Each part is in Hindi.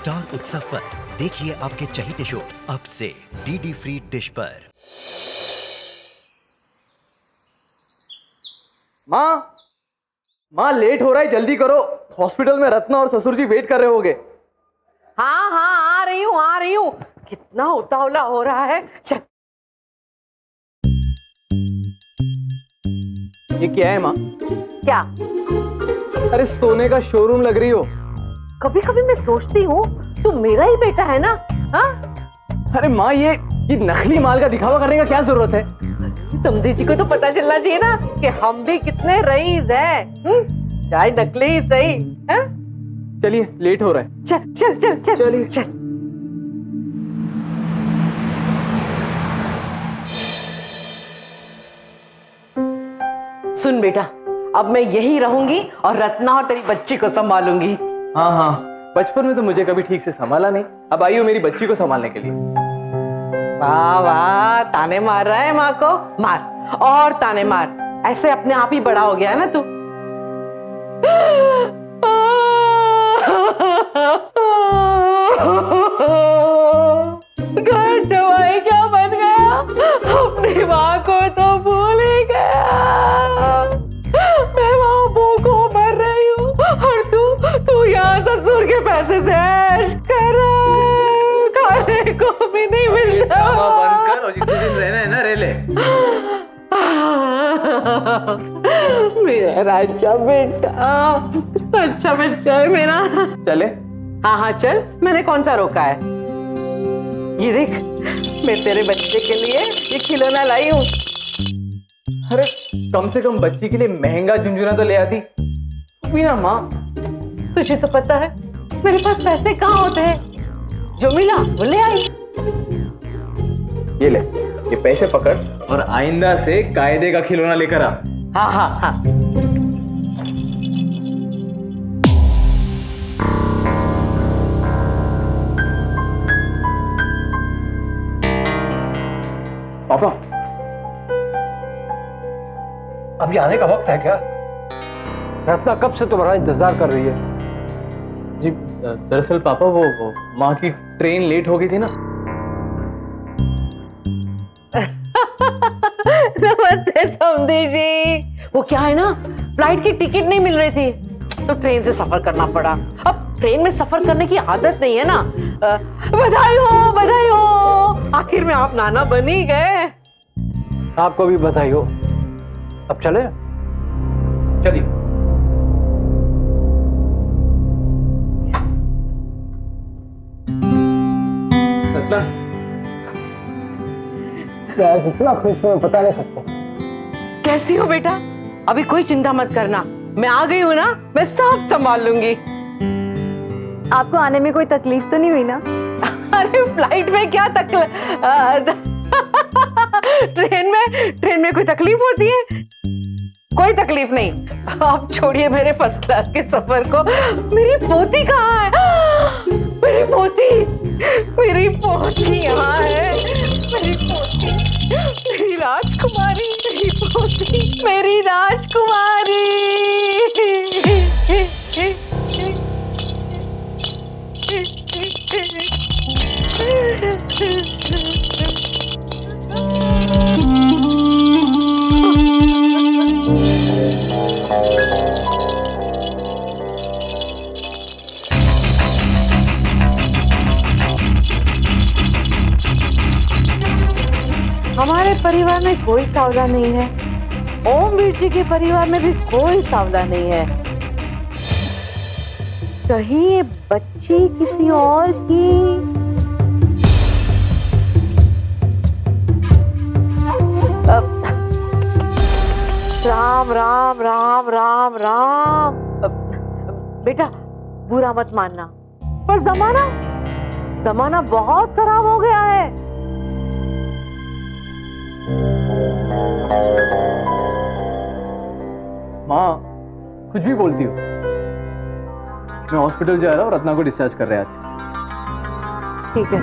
स्टार उत्सव पर देखिए आपके चहीते शोज अब से डीडी फ्री डिश पर। माँ लेट हो रहा है, जल्दी करो। हॉस्पिटल में रत्ना और ससुर जी वेट कर रहे होगे। हाँ हाँ आ रही हूँ। कितना उतावला हो रहा है। चल। ये क्या है माँ? क्या? अरे सोने का शोरूम लग रही हो। कभी कभी मैं सोचती हूँ तू मेरा ही बेटा है ना। हाँ? अरे माँ ये नकली माल का दिखावा करने का क्या जरूरत है? समधी जी को तो पता चलना चाहिए ना कि हम भी कितने रईस हैं। चाहे नकली ही सही है। चलिए लेट हो रहा है। चल चल चल चल चलिए। चल। सुन बेटा, अब मैं यही रहूंगी और रत्ना और तेरी बच्ची को संभालूंगी। हाँ हाँ, बचपन में तो मुझे कभी ठीक से संभाला नहीं, अब आई हो मेरी बच्ची को संभालने के लिए। वाह वाह, ताने मार रहा है माँ को। मार और ताने मार, ऐसे अपने आप ही बड़ा हो गया है ना तू। घर जवाई क्या बन गया, अपनी माँ को तो भूल ही गया। मैं वहाँ भूखों मर रही हूँ और तू यहाँ ससुर के पैसे से ऐश कर रहा है। खाने को भी नहीं मिलता। बंद कर और जितने दिन रहना है ना रह ले। मेरा राजा बेटा, अच्छा बच्चा है मेरा। चले? हाँ हाँ चल, मैंने कौन सा रोका है। ये देख, मैं तेरे बच्चे के लिए ये खिलौना लाई हूँ। अरे कम से कम बच्ची के लिए महंगा झुंझुना तो ले आती। भी ना माँ, तुझे तो पता है मेरे पास पैसे कहाँ होते हैं, जो मिला वो ले आई। ये ले, ये पैसे पकड़ और आइंदा से कायदे का खिलौना लेकर आ। हाँ हाँ हाँ। पापा, अभी आने का वक्त है क्या? रत्ना कब से तुम्हारा इंतजार कर रही है। जी दरअसल पापा वो माँ की ट्रेन लेट हो गई थी ना। नमस्ते समधी जी। वो क्या है ना, फ्लाइट की टिकट नहीं मिल रही थी तो ट्रेन से सफर करना पड़ा। अब ट्रेन में सफर करने की आदत नहीं है ना। बधाई हो, बधाई हो, आखिर में आप नाना बन ही गए। आपको भी बधाई हो। अब चले? चलिए। रत्ना, मैं इतना खुश हूँ बता नहीं सकता। कैसी हो बेटा? अभी कोई चिंता मत करना, मैं आ गई हूँ ना, मैं सब संभाल लूंगी। आपको आने में कोई तकलीफ तो नहीं हुई ना? अरे फ्लाइट में क्या तकलीफ, ट्रेन में कोई तकलीफ होती है? कोई तकलीफ नहीं। आप छोड़िए मेरे फर्स्ट क्लास के सफर को। मेरी पोती कहाँ है? मेरी पोती यहाँ है। मेरी पोती, मेरी राजकुमारी, मेरी पोती, मेरी राजकुमारी। हमारे परिवार में कोई सावधान नहीं है, ओमवीर जी के परिवार में भी कोई सावधान नहीं है। कहीं ये बच्ची किसी और की। राम राम राम राम राम। बेटा बुरा मत मानना, पर जमाना बहुत खराब हो गया है। माँ कुछ भी बोलती हो। मैं हॉस्पिटल जा रहा हूँ, रत्ना को डिस्चार्ज कर रहे हैं आज। ठीक है।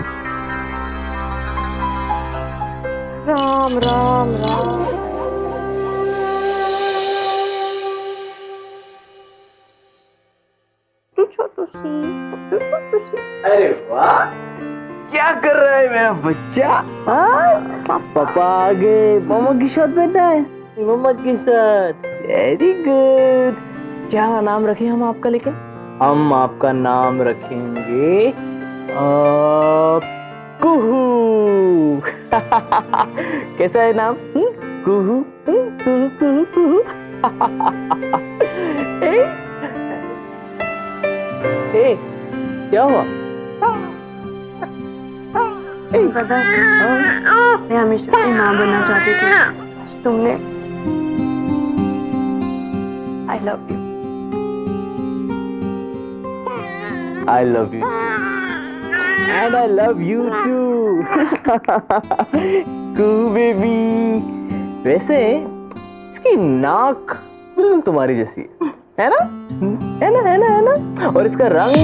राम राम राम। पूछो तो छोटू सी। अरे वाह, क्या कर रहा है मेरा बच्चा? पापा आ गए, मम्मा के साथ बैठा है, मम्मा के साथ। Very good. क्या नाम रखें हम आपका? लेकिन हम आपका नाम रखेंगे कुहू। कैसा है नाम? कुहू कुहू कुहू कुहू। ए, क्या हुआ? पता है, मैं हमेशा से माँ बनना चाहती थी। आज तुमने। I love you. I love you. And I love you too. Cool baby. वैसे इसकी नाक बिल्कुल तुम्हारी जैसी है ना? है ना, है ना, है ना? और इसका रंग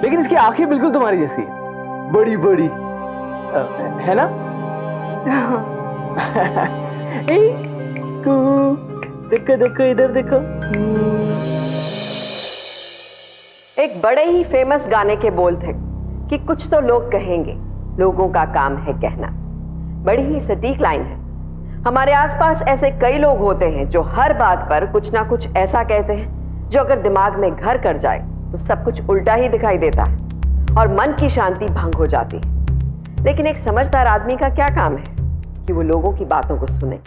लेकिन इसकी आंखें बिल्कुल तुम्हारी जैसी है, बड़ी बड़ी, है ना? देखो देखो इधर देखो। एक बड़े ही फेमस गाने के बोल थे कि कुछ तो लोग कहेंगे, लोगों का काम है कहना। बड़ी ही सटीक लाइन है। हमारे आसपास ऐसे कई लोग होते हैं जो हर बात पर कुछ ना कुछ ऐसा कहते हैं जो अगर दिमाग में घर कर जाए तो सब कुछ उल्टा ही दिखाई देता है और मन की शांति भंग हो जाती है। लेकिन एक समझदार आदमी का क्या काम है कि वो लोगों की बातों को सुने,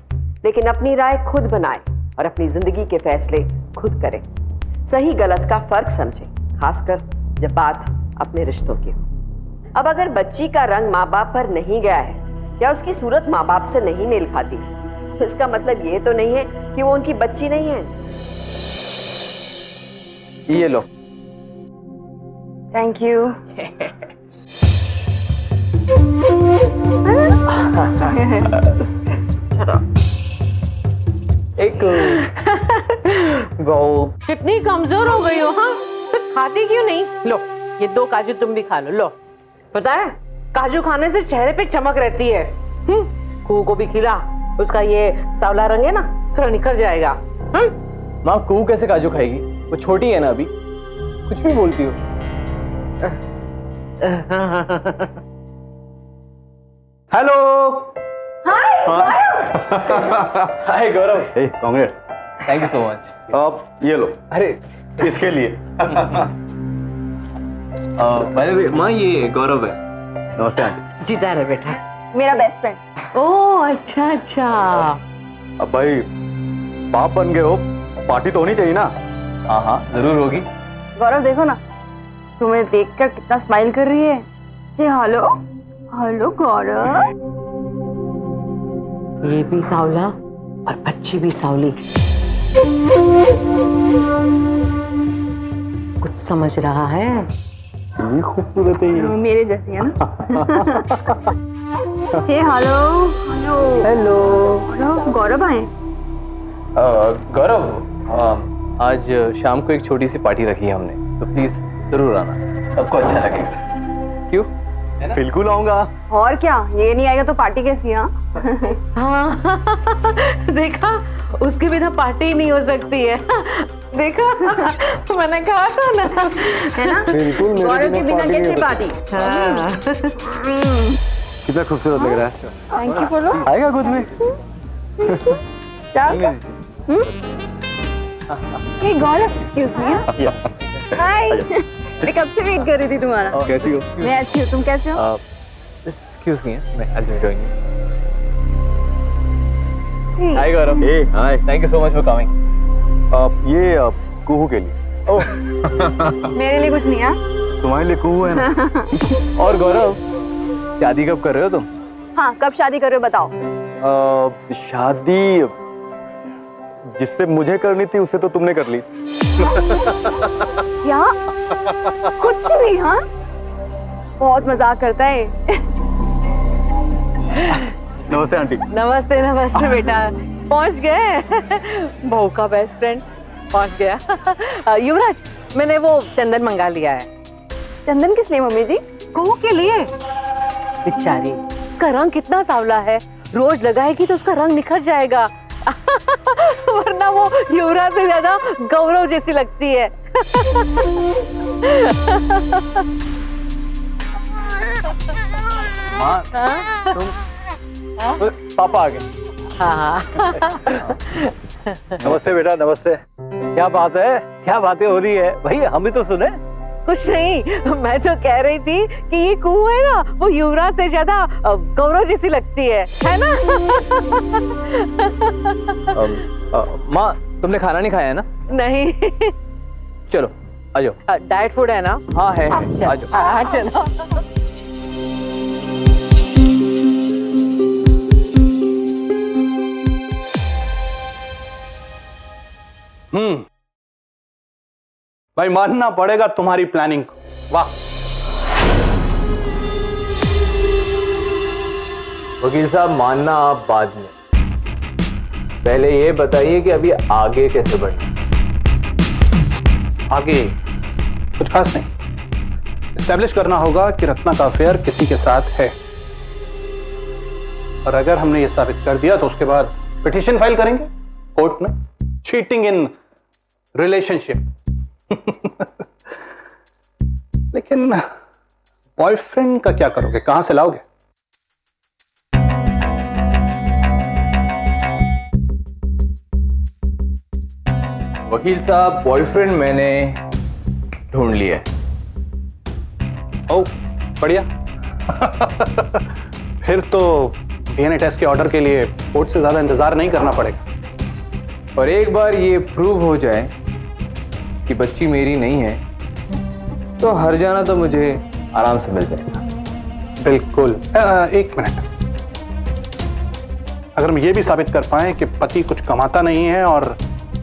लेकिन अपनी राय खुद बनाए और अपनी जिंदगी के फैसले खुद करे। सही गलत का फर्क समझे, खासकर जब बात अपने रिश्तों की हो। अब अगर बच्ची का रंग माँ बाप पर नहीं गया है या उसकी सूरत माँ बाप से नहीं मेल खाती, तो इसका मतलब ये तो नहीं है कि वो उनकी बच्ची नहीं है। ये लो। Thank you. एक गो। कितनी कमजोर हो गई हो? हाँ, कुछ खाती क्यों नहीं? लो, ये 2 काजू तुम भी खा लो। लो, पता है काजू खाने से चेहरे पे चमक रहती है। कुहू को भी खिला, उसका ये सांवला रंग है ना, थोड़ा निखर जाएगा। माँ, कुहू कैसे काजू खाएगी? वो छोटी है ना अभी। कुछ भी बोलती हो। Hello. Hi Gaurav. Hey congrats. Thank you so much. अब ये लो, अरे इसके लिए। बाय द वे माँ, ये गौरव है। नमस्ते आंटी। जीता रहे बेटा। मेरा बेस्ट फ्रेंड। ओह, अच्छा अच्छा। अब भाई बाप बन गए हो, पार्टी तो होनी चाहिए ना। हाँ हाँ, जरूर होगी। गौरव देखो ना, तुम्हें देखकर कितना स्माइल कर रही है। जी हेलो हेलो गौरव। ये भी सांवला और बच्ची भी सांवली। कुछ समझ रहा है? ये खूबसूरत है ये। मेरे जैसी है ना। जी हेलो हेलो हेलो गौरव आए। गौरव, आज शाम को एक छोटी सी पार्टी रखी है हमने, तो प्लीज जरूर आना, सबको अच्छा लगेगा। क्यों? बिल्कुल आऊंगा। और क्या, ये नहीं आएगा तो पार्टी कैसी? हाँ, देखा, उसके बिना पार्टी ही नहीं हो सकती है। देखा, मैंने कहा था ना, है ना? बिल्कुल, मेरे गौरव के बिना नहीं कैसी हो पार्टी? हाँ। कितना खूबसूरत लग रहा है। थैंक यू बोलो। आएगा खुद में। हे गौरव, एक्सक्यूज मी। हाय, मैं कब से वेट कर रही थी तुम्हारा। कैसी हो? मैं अच्छी हूँ, तुम कैसे हो? एक्सक्यूज मी, मैं I just joining. Hi Gaurav. Hey hi. Thank you so much for coming. ये कुहू के लिए। मेरे लिए कुछ नहीं है। तुम्हारे लिए कुहू है ना। और गौरव, शादी कब कर रहे हो तुम? हाँ, कब शादी कर रहे हो बताओ। शादी जिससे मुझे करनी थी उससे तो तुमने कर ली। क्या? कुछ भी? हाँ, बहुत मजाक करता है। नमस्ते आंटी। नमस्ते नमस्ते बेटा, पहुंच गए। बहू का बेस्ट फ्रेंड पहुंच गया। युवराज, मैंने वो चंदन मंगा लिया है। चंदन किस लिए मम्मी जी? कुहू के लिए। बेचारी, उसका रंग कितना सांवला है रोज लगाएगी तो उसका रंग निखर जाएगा। वरना वो युवराज से ज्यादा गौरव जैसी लगती है। माँ, पापा आ गए। हाँ। नमस्ते बेटा, नमस्ते। क्या बात है, क्या बातें हो रही है भाई, हम भी तो सुने। कुछ नहीं, मैं तो कह रही थी कि ये कुआं है ना, वो युवराज से ज्यादा गौरव जैसी लगती है ना? माँ, तुमने खाना नहीं खाया है ना? नहीं। चलो आ जाओ। डाइट फूड है ना? हाँ है, अच्छा, आ जाओ। हाँ चलो। भाई मानना पड़ेगा तुम्हारी प्लानिंग को, वाह। वकील साहब, मानना आप बाद में, पहले ये बताइए कि अभी आगे कैसे बढ़ना। आगे कुछ खास नहीं, एस्टेब्लिश करना होगा कि रत्ना का अफेयर किसी के साथ है, और अगर हमने ये साबित कर दिया तो उसके बाद पिटीशन फाइल करेंगे कोर्ट में, चीटिंग इन रिलेशनशिप। लेकिन बॉयफ्रेंड का क्या करोगे, कहां से लाओगे? वकील साहब, बॉयफ्रेंड मैंने ढूंढ लिया है। ओ बढ़िया। फिर तो डीएनए टेस्ट के ऑर्डर के लिए कोर्ट से ज्यादा इंतजार नहीं करना पड़ेगा। और एक बार ये प्रूव हो जाए कि बच्ची मेरी नहीं है, तो हर जाना तो मुझे आराम से मिल जाएगा। बिल्कुल। एक मिनट, अगर हम ये भी साबित कर पाए कि पति कुछ कमाता नहीं है और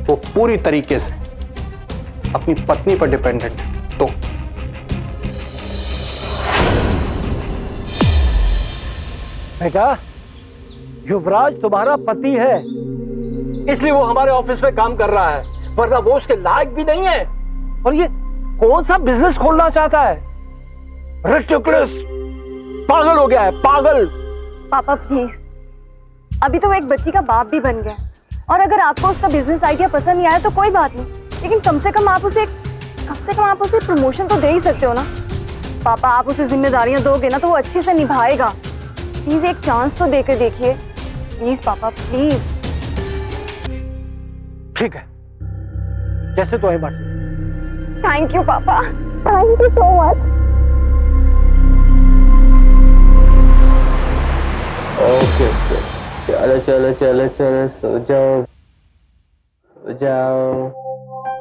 वो पूरी तरीके से अपनी पत्नी पर डिपेंडेंट है, तो बेटा, युवराज तुम्हारा पति है, इसलिए वो हमारे ऑफिस में काम कर रहा है, वरना वो उसके लायक भी नहीं है। और ये कौन सा बिजनेस खोलना चाहता है? रिडिकुलस, पागल हो गया है, पागल। पापा प्लीज, अभी तो वो एक बच्ची का बाप भी बन गया, और अगर आपको उसका बिजनेस आइडिया पसंद नहीं आया तो कोई बात नहीं, लेकिन कम से कम आप उसे प्रमोशन तो दे ही सकते हो ना। पापा, आप उसे जिम्मेदारियां दोगे ना तो वो अच्छे से निभाएगा। प्लीज एक चांस तो देकर देखिए, प्लीज पापा, प्लीज। ठीक है, जैसे तो है बात। थैंक यू पापा, thank you so much. Okay, चलो चलो चलो चलो, सो जाओ सो जाओ,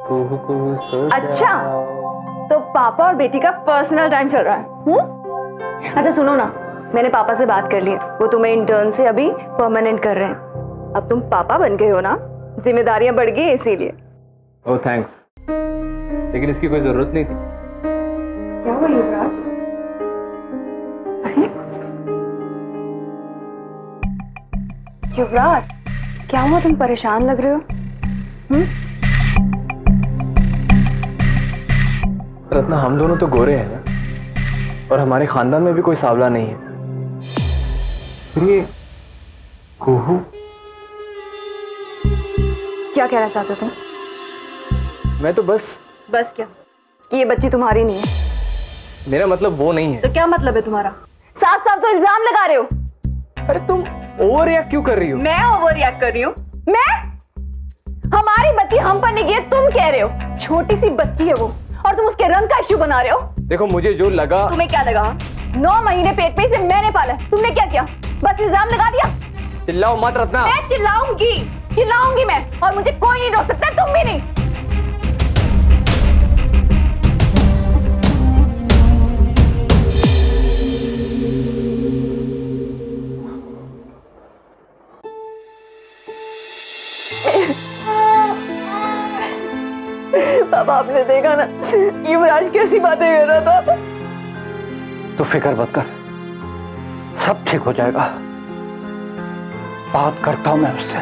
कुहू कुहू सो जाओ। अच्छा, तो पापा और बेटी का पर्सनल टाइम चल रहा है। अच्छा सुनो ना, मैंने पापा से बात कर ली, वो तुम्हें इंटर्न से अभी परमानेंट कर रहे हैं। अब तुम पापा बन गए हो ना, जिम्मेदारियां बढ़ गई इसीलिए। ओह थैंक्स, लेकिन इसकी कोई जरूरत नहीं थी। क्या हुआ युवराज? युवराज, क्या हुआ, तुम परेशान लग रहे हो? रत्ना, हम दोनों तो गोरे हैं ना, और हमारे खानदान में भी कोई सांवला नहीं है। फिर ये कुहू क्या कहना चाहते थे? मैं तो बस क्या कि ये बच्ची तुम्हारी नहीं है? मेरा मतलब वो नहीं है। तो क्या मतलब है तुम्हारा? साफ साफ तो इल्जाम लगा रहे हो। अरे तुम ओवर रिएक्ट क्यों कर रही हो? मैं ओवर रिएक्ट कर रही हूँ? मैं? हमारी बच्ची हम पर नहीं है, तुम कह रहे हो। छोटी सी बच्ची है वो, और तुम उसके रंग का इश्यू बना रहे हो। देखो, मुझे जो लगा। तुम्हें क्या लगा? 9 महीने पेट में इसे मैंने पाला, तुमने क्या किया? बस इल्जाम लगा दिया। चिल्लाओ मत रत्ना। मैं चिल्लाऊंगी मैं, और मुझे कोई नहीं रोक सकता, तुम भी नहीं। पापा, आपने देखा ना युवराज कैसी बातें कर रहा था। तो फिक्र मत कर, सब ठीक हो जाएगा। बात करता हूं मैं उससे।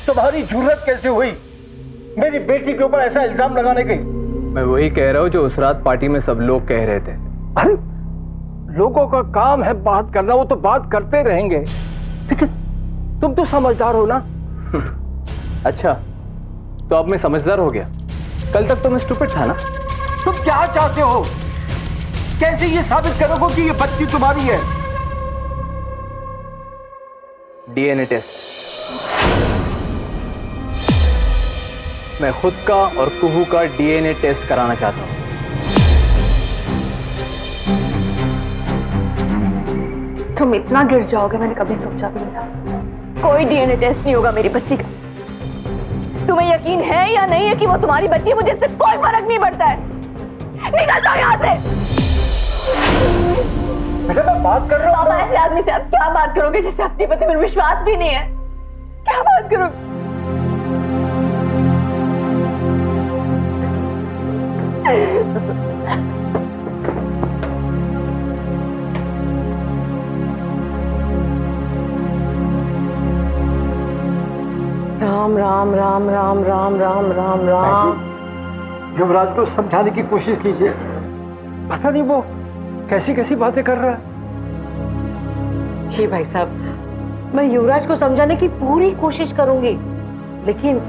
तुम्हारी जुर्रत कैसे हुई मेरी बेटी के ऊपर ऐसा इल्जाम लगाने की? मैं वही कह रहा हूँ जो उस रात पार्टी में सब लोग कह रहे थे। अरे लोगों का काम है बात करना, वो तो बात करते रहेंगे, लेकिन तुम तो समझदार हो ना। अच्छा, तो अब मैं समझदार हो गया। कल तक तो मैं स्टूपिड था ना। तुम क्या चाहते हो? कैसे ये साबित करोगे कि ये बच्ची तुम्हारी है? DNA test. मैं खुद का और कुहू का डीएनए टेस्ट कराना चाहता हूं। तुम इतना गिर जाओगे मैंने कभी सोचा भी नहीं था। कोई डीएनए टेस्ट नहीं होगा मेरी बच्ची का। तुम्हें यकीन है या नहीं है कि वो तुम्हारी बच्ची है? मुझे इससे कोई फर्क नहीं पड़ता है। निकल जाओ यहाँ से। बेटा मैं बात कर रहा हूँ। पापा, ऐसे आदमी से आप क्या बात करोगे जिससे अपने पति पर विश्वास भी नहीं है? क्या बात करोगे? राम राम राम राम राम राम राम राम। युवराज को समझाने की कोशिश कीजिए। पता नहीं वो कैसी कैसी बातें कर रहा है। जी भाई साहब, मैं युवराज को समझाने की पूरी कोशिश करूंगी, लेकिन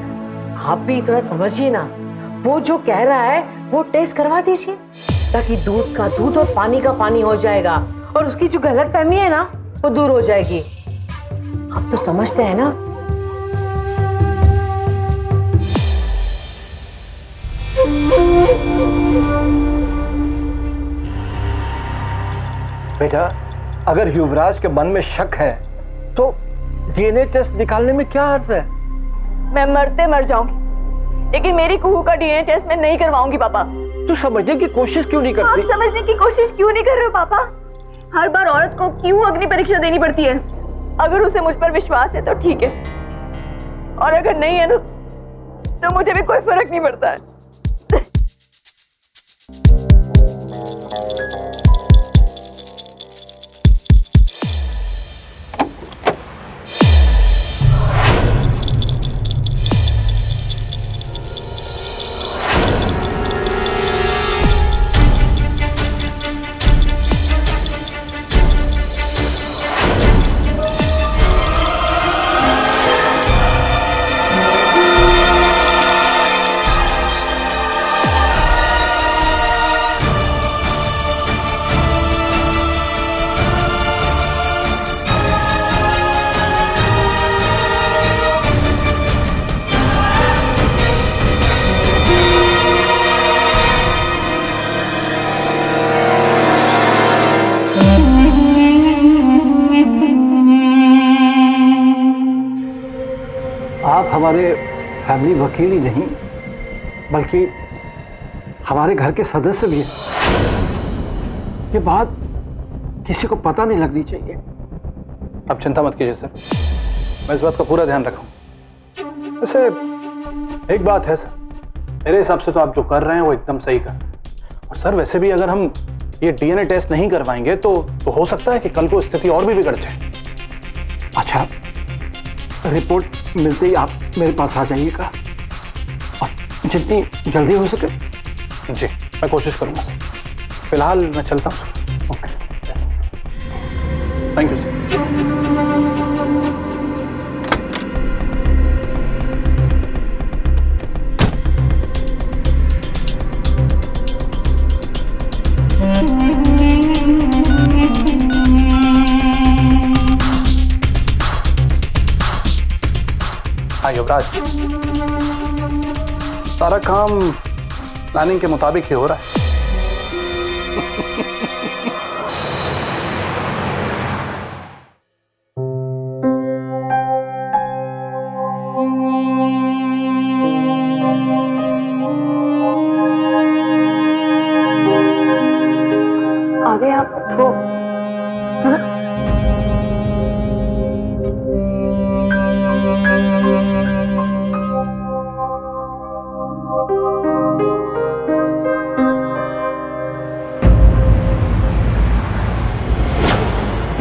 आप भी थोड़ा समझिए ना। वो जो कह रहा है वो टेस्ट करवा दीजिए, ताकि दूध का दूध और पानी का पानी हो जाएगा, और उसकी जो गलतफहमी है ना वो दूर हो जाएगी। आप तो समझते हैं ना। बेटा अगर युवराज के मन में शक है तो डीएनए टेस्ट निकालने में क्या अर्थ है? मैं मरते मर जाऊंगी, लेकिन मेरी कुहू का डीएनए टेस्ट मैं नहीं करवाऊंगी पापा। तू समझने की कोशिश क्यों नहीं आप करती? समझने की कोशिश क्यों नहीं कर रहे हो पापा? हर बार औरत को क्यों अग्नि परीक्षा देनी पड़ती है? अगर उसे मुझ पर विश्वास है तो ठीक है, और अगर नहीं है तो मुझे भी कोई फर्क नहीं पड़ता है। आप हमारे फैमिली वकील ही नहीं बल्कि हमारे घर के सदस्य भी हैं। ये बात किसी को पता नहीं लगनी चाहिए। अब चिंता मत कीजिए सर, मैं इस बात का पूरा ध्यान रखूंगा। वैसे एक बात है सर, मेरे हिसाब से तो आप जो कर रहे हैं वो एकदम सही कर रहे हैं। और सर वैसे भी अगर हम ये डीएनए टेस्ट नहीं करवाएंगे तो हो सकता है कि कल को स्थिति और भी बिगड़ जाए। अच्छा, रिपोर्ट मिलते ही आप मेरे पास आ जाइएगा, और जितनी जल्दी हो सके। जी मैं कोशिश करूंगा सर। फिलहाल मैं चलता हूँ sir. Okay, thank you sir. हाँ युवराज, सारा काम प्लानिंग के मुताबिक ही हो रहा है। आगे आप वो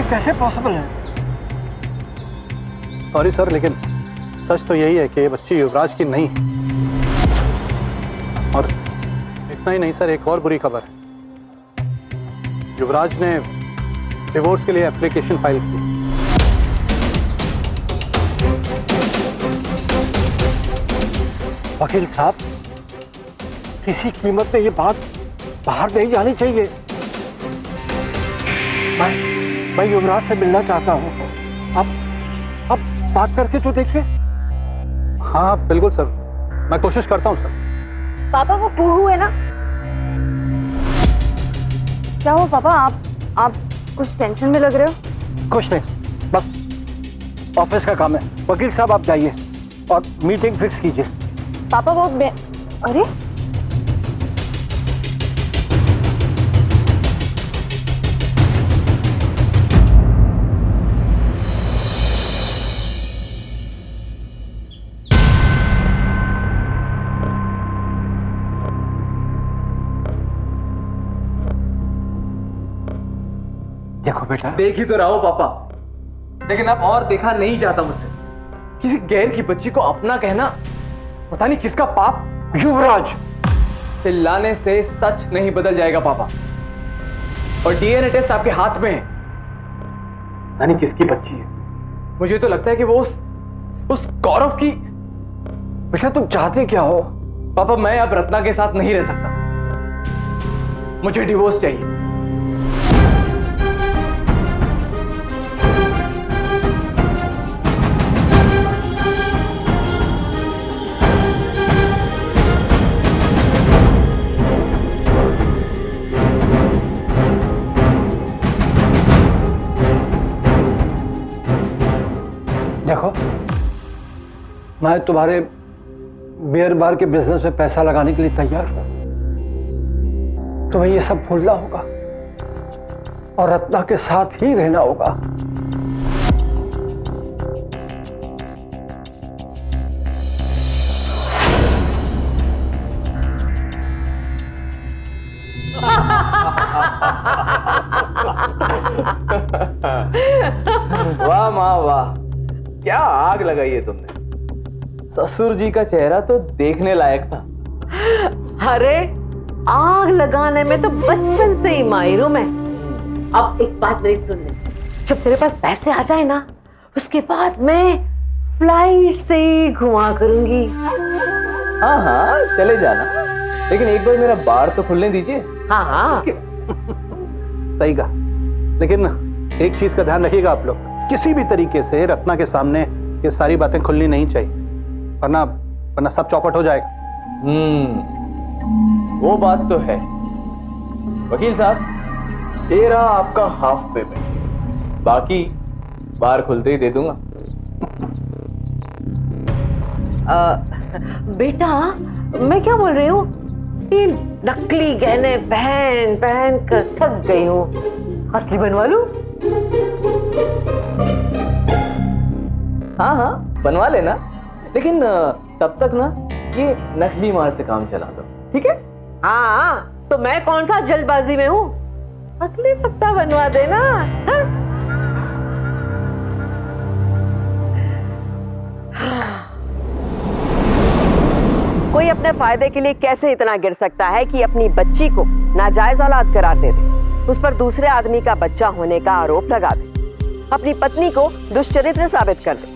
कैसे पॉसिबल है? सॉरी सर, लेकिन सच तो यही है कि ये बच्ची युवराज की नहीं है। और इतना ही नहीं सर, एक और बुरी खबर है। युवराज ने डिवोर्स के लिए एप्लीकेशन फाइल की। वकील साहब, किसी कीमत में ये बात बाहर नहीं जानी चाहिए। मैं युवराज से मिलना चाहता हूँ। आप बात करके तो देखिए। हाँ बिल्कुल सर, मैं कोशिश करता हूँ सर। पापा वो कुहू है ना? क्या हुआ पापा, आप कुछ टेंशन में लग रहे हो? कुछ नहीं, बस ऑफिस का काम है। वकील साहब आप जाइए और मीटिंग फिक्स कीजिए। पापा वो अरे देखो बेटा, देख ही तो रहा हो पापा, लेकिन अब और देखा नहीं जाता मुझसे। किसी गैर की बच्ची को अपना कहना पता नहीं किसका पाप। युवराज, चिल्लाने से सच नहीं बदल जाएगा पापा, और डीएनए टेस्ट आपके हाथ में है। पता नहीं किसकी बच्ची है। मुझे तो लगता है कि वो उस गौरव की। बेटा तुम चाहते क्या हो? पापा मैं अब रत्ना के साथ नहीं रह सकता, मुझे डिवोर्स चाहिए। देखो, मैं तुम्हारे बियर बार के बिजनेस में पैसा लगाने के लिए तैयार हूं। तुम्हें ये सब भूलना होगा और रत्ना के साथ ही रहना होगा। वाह माँ वाह, क्या आग लगाई है तुमने। ससुर जी का चेहरा तो देखने लायक था। अरे आग लगाने में तो बचपन से ही माहिर हूं मैं। अब एक बात मेरी सुन ले, जब तेरे पास पैसे आ जाए ना, उसके बाद मैं फ्लाइट से ही घुमा करूंगी। हाँ हाँ चले जाना, लेकिन एक बार मेरा बार तो खुलने दीजिए। हाँ हाँ सही कहा, लेकिन एक चीज का ध्यान रखिएगा आप लोग, किसी भी तरीके से रत्ना के सामने ये सारी बातें खुलनी नहीं चाहिए, वरना सब चौपट हो जाएगा। वो बात तो है। वकील साहब, ये रहा आपका हाफ पेमेंट, बाकी बार खुलते ही दे दूंगा। बेटा मैं क्या बोल रही हूँ, ये नकली गहने पहन पहन कर थक गई हूँ, असली बनवा लूं? हाँ हाँ बनवा लेना, लेकिन तब तक ना ये नकली माल से काम चला दो, ठीक है? हाँ तो मैं कौन सा जल्दबाजी में हूँ, अगले सप्ताह बनवा देना। हाँ? कोई अपने फायदे के लिए कैसे इतना गिर सकता है कि अपनी बच्ची को नाजायज औलाद करार दे दे, उस पर दूसरे आदमी का बच्चा होने का आरोप लगा दे, अपनी पत्नी को दुष्चरित्र साबित कर दे।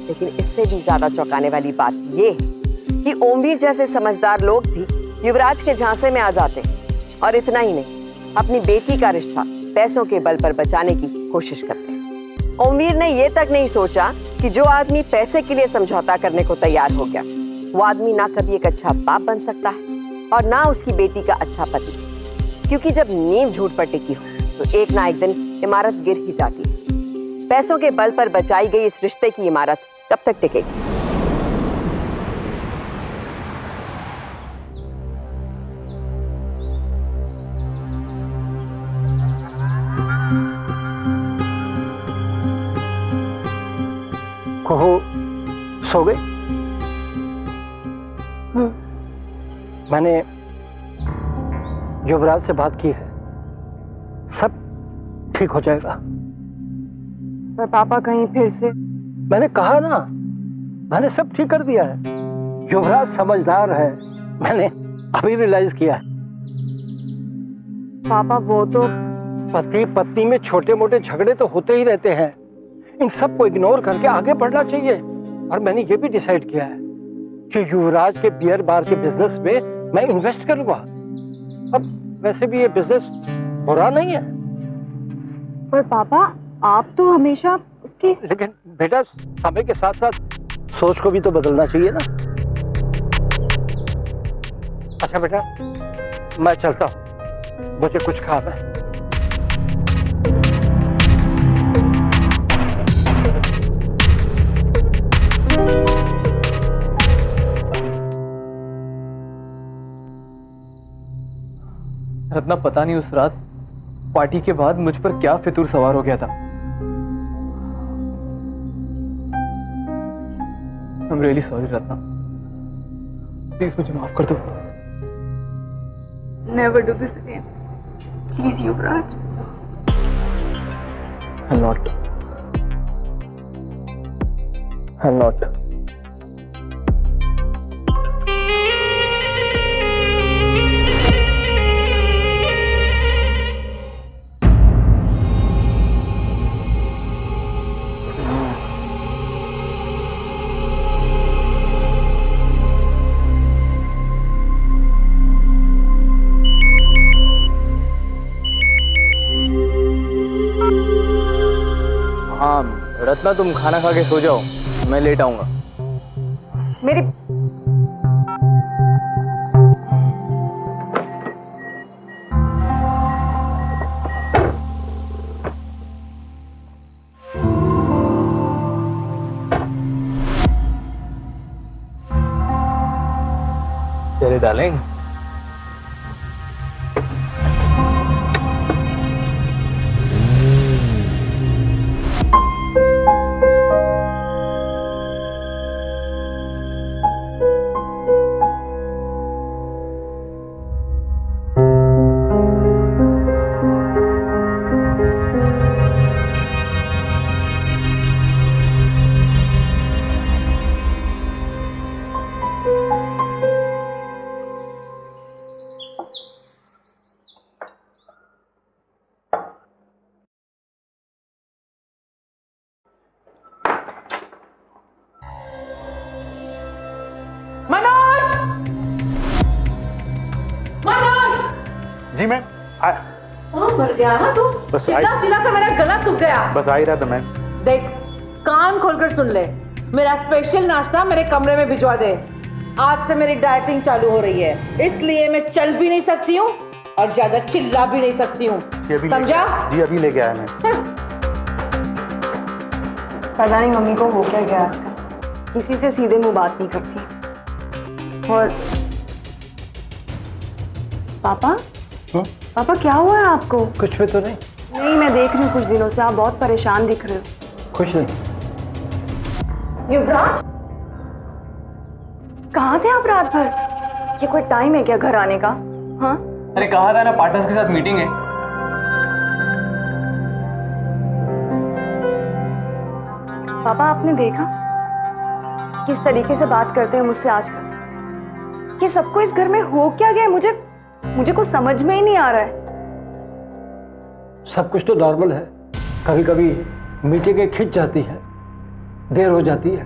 लेकिन इससे भी ज्यादा चौंकाने वाली बात ये है कि ओमवीर जैसे समझदार लोग भी युवराज के झांसे में आ जाते हैं, और इतना ही नहीं, अपनी बेटी का रिश्ता पैसों के बल पर बचाने की कोशिश करते हैं। ओमवीर ने यह तक नहीं सोचा कि जो आदमी पैसे के लिए समझौता करने को तैयार हो गया, वो आदमी ना कभी एक अच्छा बाप बन सकता है और ना उसकी बेटी का अच्छा पति, क्योंकि जब नींव झूठ पर टिकी हो तो एक ना एक दिन इमारत गिर ही जाती है। पैसों के बल पर बचाई गई इस रिश्ते की इमारत कब तक टिकेगी? कुहू सो गए? मैंने युवराज से बात की है, सब ठीक हो जाएगा। पर पापा कहीं फिर से मैंने कहा ना, मैंने सब ठीक कर दिया है। युवराज समझदार है, मैंने अभी रियलाइज किया है। पापा वो तो पति पत्नी में छोटे मोटे झगड़े तो होते ही रहते हैं, इन सब को इग्नोर करके आगे बढ़ना चाहिए। और मैंने ये भी डिसाइड किया है कि युवराज के बियर बार के बिजनेस में मैं इन्वेस्ट करूंगा। अब वैसे भी ये बिजनेस बुरा नहीं है। पर पापा आप तो हमेशा उसकी। लेकिन बेटा समय के साथ साथ सोच को भी तो बदलना चाहिए ना। अच्छा बेटा मैं चलता हूँ, मुझे कुछ काम है। रत्ना, पता नहीं उस रात पार्टी के बाद मुझ पर क्या फितूर सवार हो गया था। I'm really sorry Ratna, please मुझे माफ कर दो। Never do this again. Please, Yuvraj. I'll not. I'll not. हाँ रत्ना, तुम खाना खा के सो जाओ, मैं लेट आऊंगा। मेरी चले डालेंगे। मनोज! मनोज! जी मैम। मर गया ना तू? बस चिल्ला चिल्ला कर मेरा गला सूख गया। बस आ ही रहा था मैम। देख, कान खोलकर सुन ले, मेरा स्पेशल नाश्ता मेरे कमरे में भिजवा दे। आज से मेरी डाइटिंग चालू हो रही है, इसलिए मैं चल भी नहीं सकती हूँ और ज्यादा चिल्ला भी नहीं सकती हूँ, समझा? जी अभी लेके आया मैं। पता नहीं मम्मी को हो क्या गया आजकल, किसी से सीधे मुंह बात नहीं करती। और पापा पापा क्या हुआ है आपको? कुछ भी तो नहीं। नहीं, मैं देख रही हूँ कुछ दिनों से आप बहुत परेशान दिख रहे हो। कुछ नहीं। युवराज, कहाँ थे आप रात भर? ये कोई टाइम है क्या घर आने का? हाँ, अरे कहा था ना, पार्टनर्स के साथ मीटिंग है। पापा आपने देखा किस तरीके से बात करते हैं मुझसे आजकल? ये सबको इस घर में हो क्या गया है? मुझे कुछ समझ में ही नहीं आ रहा है। सब कुछ तो नॉर्मल है, कभी कभी मीटिंगें खिंच जाती है, देर हो जाती है।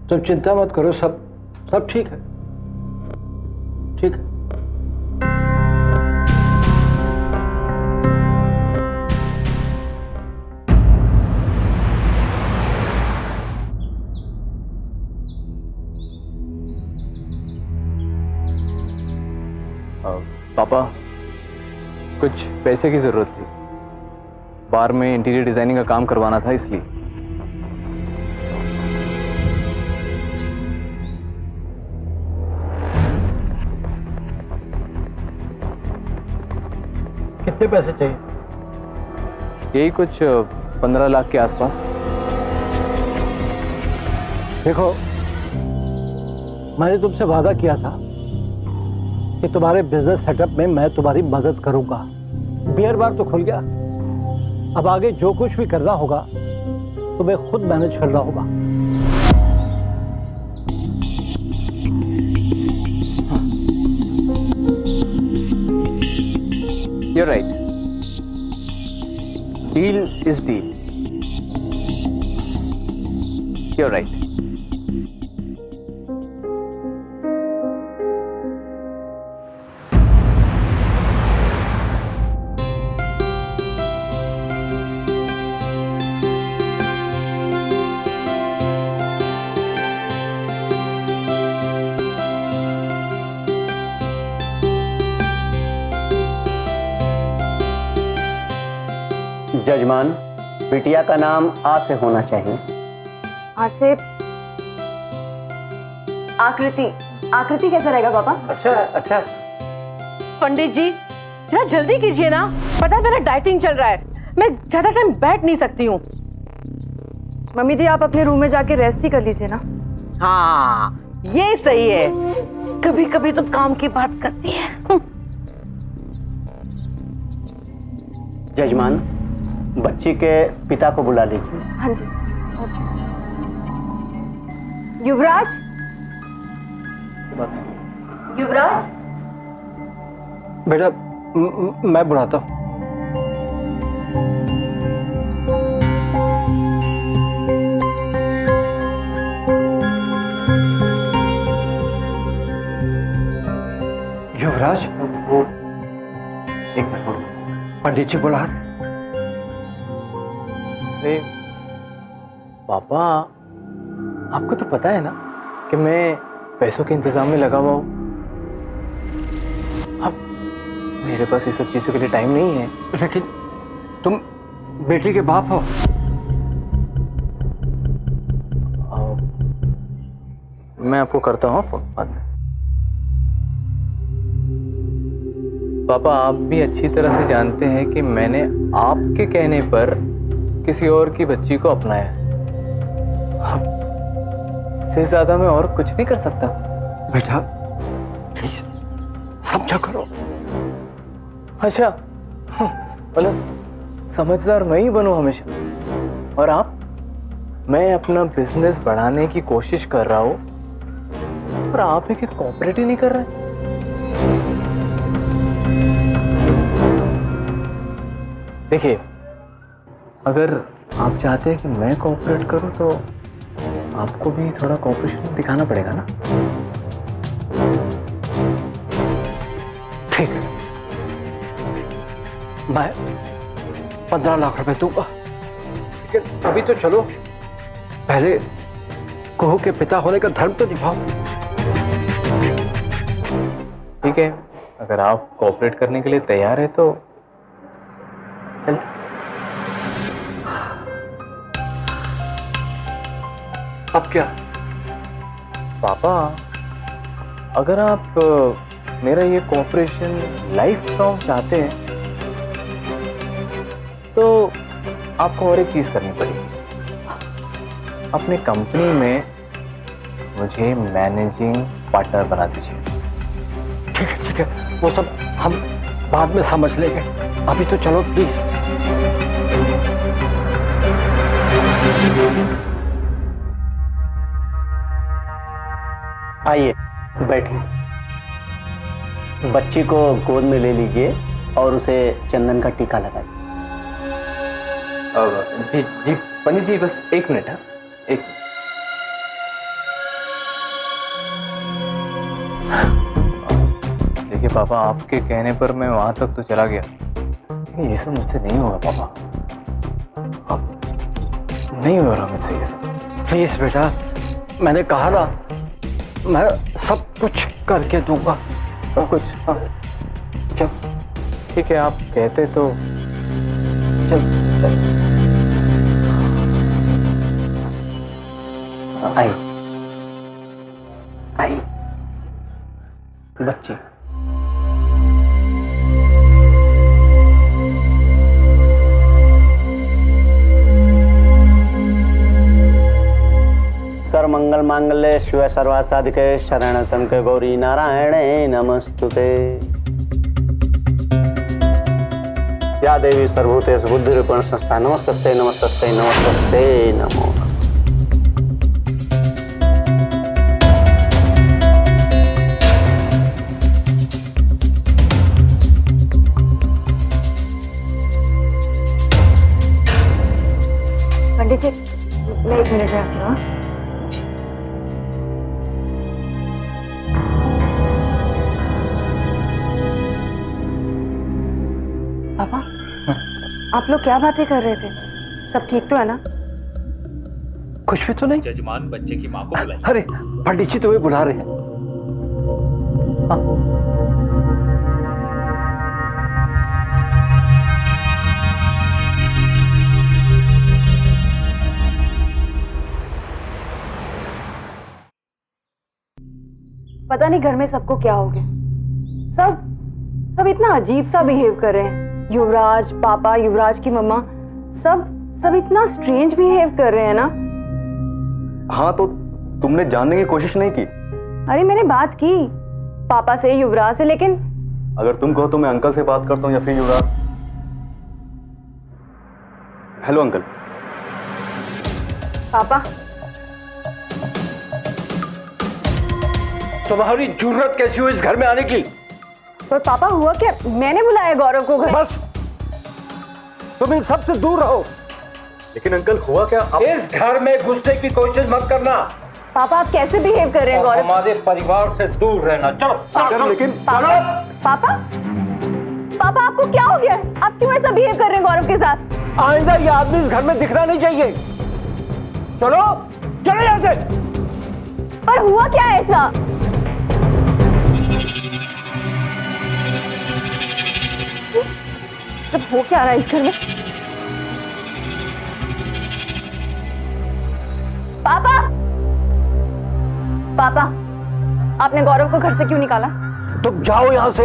तुम चिंता मत करो, सब ठीक है। ठीक है। पापा, कुछ पैसे की जरूरत थी, बार में इंटीरियर डिजाइनिंग का काम करवाना था, इसलिए। कितने पैसे चाहिए? यही कुछ 15 लाख के आसपास। देखो, मैंने तुमसे वादा किया था कि तुम्हारे बिजनेस सेटअप में मैं तुम्हारी मदद करूंगा। बियर बार तो खुल गया, अब आगे जो कुछ भी करना होगा तुम्हें खुद मैनेज करना होगा। You're right. Deal is deal. You are right. जजमान, बिटिया का नाम आ से होना चाहिए। आ से आकृति। आकृति कैसा रहेगा पापा? अच्छा अच्छा। पंडित जी जरा जल्दी कीजिए ना, पता है मेरा डाइटिंग चल रहा है, मैं ज्यादा टाइम बैठ नहीं सकती हूँ। मम्मी जी आप अपने रूम में जाके रेस्ट ही कर लीजिए ना। हाँ ये सही है, कभी कभी तो काम की बात करती है। जजमान, बच्ची के पिता को बुला लीजिए। हाँ जी। युवराज, युवराज बेटा मैं बुलाता हूँ। युवराज, वो एक मिनट। पंडित जी बुला। अरे पापा, आपको तो पता है ना कि मैं पैसों के इंतजाम में लगा हुआ हूँ। अब मेरे पास ये सब चीजों के लिए टाइम नहीं है। लेकिन तुम बेटी के बाप हो। मैं आपको करता हूँ फोन बाद में। पापा आप भी अच्छी तरह से जानते हैं कि मैंने आपके कहने पर किसी और की बच्ची को अपनाया है। इससे ज्यादा मैं और कुछ नहीं कर सकता। बेटा प्लीज समझा करो। अच्छा मतलब समझदार मैं ही बनूं हमेशा, और आप? मैं अपना बिजनेस बढ़ाने की कोशिश कर रहा हूं और आप ही कोऑपरेट ही नहीं कर रहे। देखिए, अगर आप चाहते हैं कि मैं कोऑपरेट करूं तो आपको भी थोड़ा कोऑपरेशन दिखाना पड़ेगा ना। ठीक है, मैं 15 लाख रुपए दूंगा, लेकिन अभी तो चलो पहले कुहू के पिता होने का धर्म तो निभाओ। ठीक है, अगर आप कोऑपरेट करने के लिए तैयार है तो चलते। अब क्या? पापा, अगर आप मेरा ये कोऑपरेशन लाइफ लॉन्ग चाहते हैं तो आपको और एक चीज करनी पड़ेगी। अपने कंपनी में मुझे मैनेजिंग पार्टनर बना दीजिए। ठीक है, वो सब हम बाद में समझ लेंगे, अभी तो चलो प्लीज। आइए बैठिए। बच्ची को गोद में ले लीजिए और उसे चंदन का टीका लगा दीजिए। जी जी पंडित जी, बस एक मिनट है, एक। देखिए पापा, आपके कहने पर मैं वहां तक तो चला गया, लेकिन ये सब मुझसे नहीं होगा पापा। अब नहीं हो रहा मुझसे ये सब। प्लीज बेटा, मैंने कहा ना मैं सब कुछ करके दूंगा। सब कुछ? हाँ, चल ठीक है, आप कहते तो चल। आई आई बच्ची, सर्वमंगल मांगल्ये शिवे सर्वार्थ साधिके शरण्ये गौरी नारायणे नमस्तुते। या देवी सर्वभूतेषु बुद्धिरूपेण संस्था नमस्तस्ते नमस्तस्ते नमस्तस्ते नमो। आप लोग क्या बातें कर रहे थे? सब ठीक तो है ना? कुछ भी तो नहीं। जजमान बच्चे की माँ को बुलाइए। अरे पंडित जी तुम्हें बुला रहे हैं। पता नहीं घर में सबको क्या हो गया। सब इतना अजीब सा बिहेव कर रहे हैं। युवराज पापा, युवराज की मम्मा, सब इतना स्ट्रेंज बिहेव कर रहे हैं ना। हाँ तो तुमने जानने की कोशिश नहीं की? अरे मैंने बात की पापा से, युवराज से, लेकिन अगर तुम कहो तो मैं अंकल से बात करता हूँ या फिर युवराज। Hello uncle. पापा तुम्हारी जरूरत कैसी हुई इस घर में आने की? पर पापा हुआ क्या? मैंने बुलाया गौरव को घर। बस तुम इन सब से दूर रहो। लेकिन अंकल हुआ क्या? इस घर में घुसने की कोशिश मत करना। पापा आप कैसे बिहेव कर रहे हैं गौरव? हमारे परिवार से दूर रहना। चलो। लेकिन पापा आपको क्या हो गया? आप क्यों ऐसा बिहेव कर रहे हैं गौरव के साथ? आइंदा ये आदमी इस घर में दिखना नहीं चाहिए। चलो चलो यहाँ से। पर हुआ क्या ऐसा? सब हो क्या रहा है इस घर में? पापा आपने गौरव को घर से क्यों निकाला? तुम जाओ यहाँ से।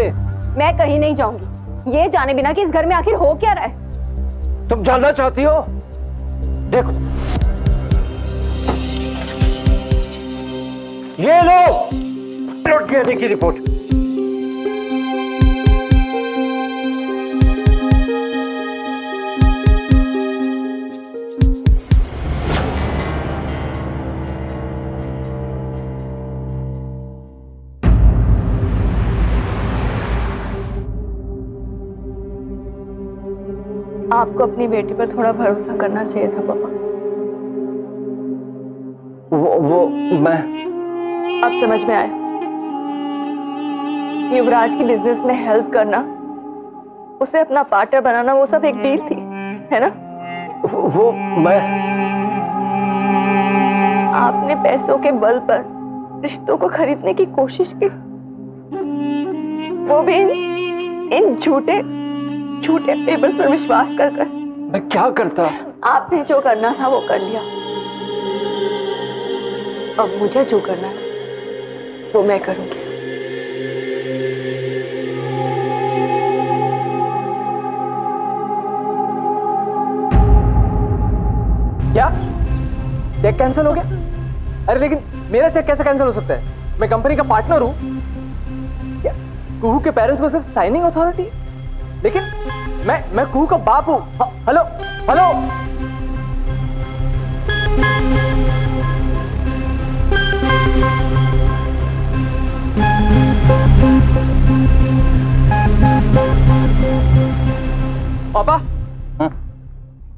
मैं कहीं नहीं जाऊंगी, ये जाने बिना कि इस घर में आखिर हो क्या रहा है। तुम जानना चाहती हो? देखो ये लो लौट के आने की रिपोर्ट। आपको अपनी बेटी पर थोड़ा भरोसा करना चाहिए था पापा। वो मैं अब समझ में आया। युवराज की बिजनेस में हेल्प करना, उसे अपना पार्टनर बनाना, वो सब एक डील थी, है ना? वो मैं आपने पैसों के बल पर रिश्तों को खरीदने की कोशिश की, वो भी इन झूठे पेपर्स पर विश्वास कर। मैं क्या करता? आपने जो करना था वो कर लिया। अब मुझे जो करना है वो मैं करूंगी। क्या चेक कैंसिल हो गया? अरे लेकिन मेरा चेक कैसे कैंसिल हो सकता है? मैं कंपनी का पार्टनर हूं। क्या कुहू के पेरेंट्स को सिर्फ साइनिंग अथॉरिटी? लेकिन मैं कुहू का बाप हूं। हेलो हेलो पापा। हाँ?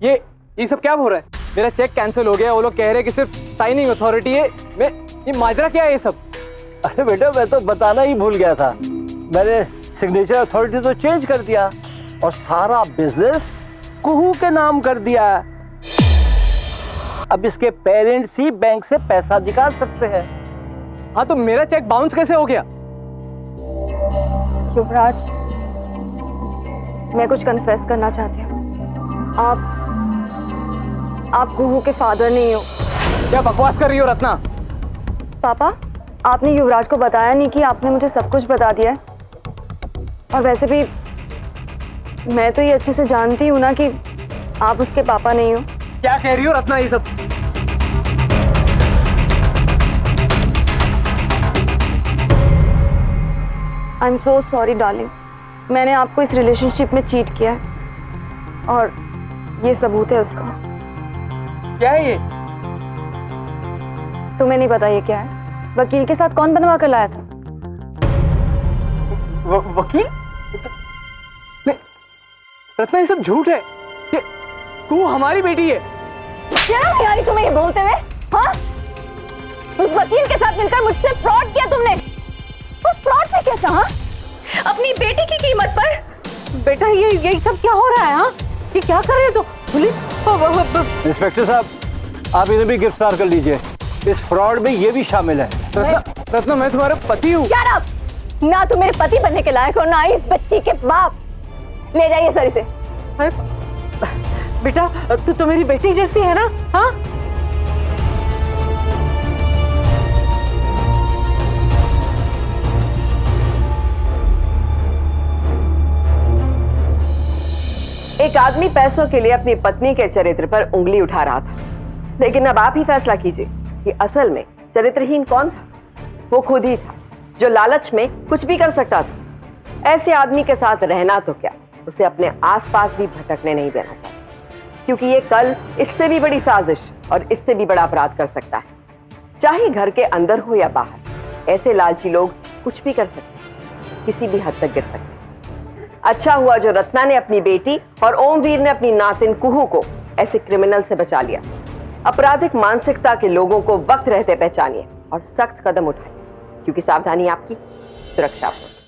ये सब क्या हो रहा है? मेरा चेक कैंसिल हो गया, वो लोग कह रहे हैं कि सिर्फ साइनिंग अथॉरिटी है। ये माजरा क्या है ये सब? अरे बेटा मैं तो बताना ही भूल गया था। मैंने सिग्नेचर अथॉरिटी तो चेंज कर दिया और सारा बिजनेस कुहू के नाम कर दिया। अब इसके पेरेंट्स ही बैंक से पैसा निकाल सकते हैं। हाँ तो मेरा चेक बाउंस कैसे हो गया? युवराज, मैं कुछ कन्फेस करना चाहती हूँ। आप कुहू के फादर नहीं हो। क्या बकवास कर रही हो रत्ना? पापा आपने युवराज को बताया नहीं कि आपने मुझे सब कुछ बता दिया है। और वैसे भी मैं तो ये अच्छे से जानती हूँ ना कि आप उसके पापा नहीं हो। क्या कह रही हो रत्ना ये सब? I am so sorry darling, मैंने आपको इस रिलेशनशिप में चीट किया है और ये सबूत है उसका। क्या है ये? तुम्हें नहीं पता ये क्या है? वकील के साथ कौन बनवा कर लाया था? वकील? रत्ना ये सब झूठ है। ये तू हमारी बेटी है। क्या है यार तुम्हें ये बोलते हुए? हाँ? उस वकील के साथ मिलकर मुझसे फ्रॉड किया तुमने। और फ्रॉड में कैसा? हाँ? अपनी बेटी की कीमत पर? बेटा ये सब क्या हो रहा है? हाँ? ये क्या कर रहे हो? तो पुलिस इंस्पेक्टर साहब, आप इन्हें भी गिरफ्तार कर लीजिए। इस फ्रॉड में ये भी शामिल है। रत्ना, मैं तुम्हारा पति हूँ। Shut up! ना तुम मेरे पति बनने के लायक हो, ना ही इस बच्ची के बाप। ले जाइए सर इसे। अरे बेटा, तू तो मेरी बेटी जैसी है ना? हाँ, एक आदमी पैसों के लिए अपनी पत्नी के चरित्र पर उंगली उठा रहा था, लेकिन अब आप ही फैसला कीजिए कि असल में चरित्रहीन कौन था। वो खुद ही था, जो लालच में कुछ भी कर सकता था। ऐसे आदमी के साथ रहना तो क्या, उसे अपने आसपास भी भटकने नहीं देना चाहिए, क्योंकि ये कल इससे भी बड़ी साजिश और इससे भी बड़ा अपराध कर सकता है। चाहे घर के अंदर हो या बाहर, ऐसे लालची लोग कुछ भी कर सकते हैं, किसी भी हद तक गिर सकते हैं। अच्छा हुआ जो रत्ना ने अपनी बेटी और ओमवीर ने अपनी नातिन कुहू को ऐसे क्रिमिनल से बचा लिया। आपराधिक मानसिकता के लोगों को वक्त रहते पहचानिए और सख्त कदम उठाइए, क्योंकि सावधानी आपकी, सुरक्षा आपकी।